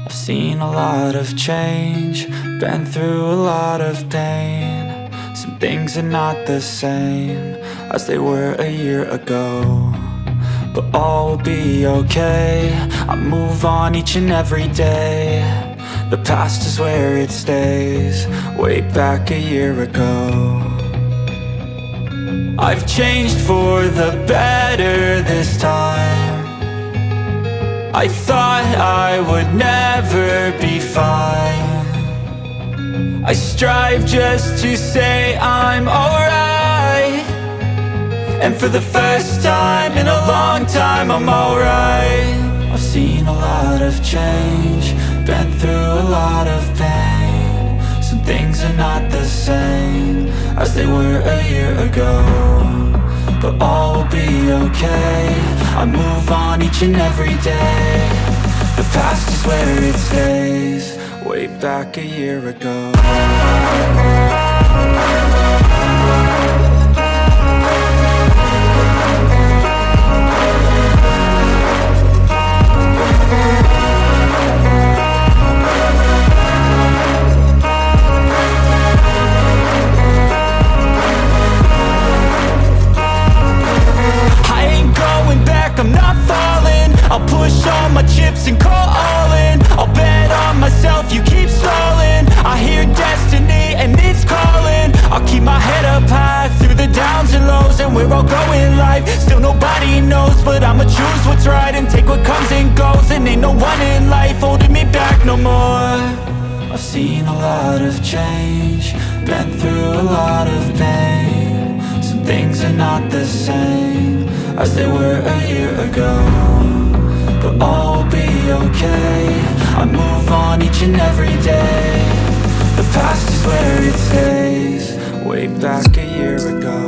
I've seen a lot of change, been through a lot of pain. Some things are not the same as they were a year ago, but all will be okay. I move on each and every day. The past is where it stays, way back a year ago. I've changed for the better this time. I thought I would never be fine. I strive just to say I'm alright, and for the first time in a long time I'm alright. I've seen a lot of change, been through a lot of pain. Some things are not the same as they were a year ago, but all will be okay. I move on each and every day. The past is where it stays, way back a year ago. I'm not falling, I'll push all my chips and call all in. I'll bet on myself, you keep stalling. I hear destiny and it's calling. I'll keep my head up high through the downs and lows, and we're all going live. Still nobody knows, but I'ma choose what's right and take what comes and goes. And ain't no one in life holding me back no more. I've seen a lot of change, been through a lot of pain. Some things are not the same as they were a year ago, but all will be okay. I move on each and every day. The past is where it stays, way back a year ago.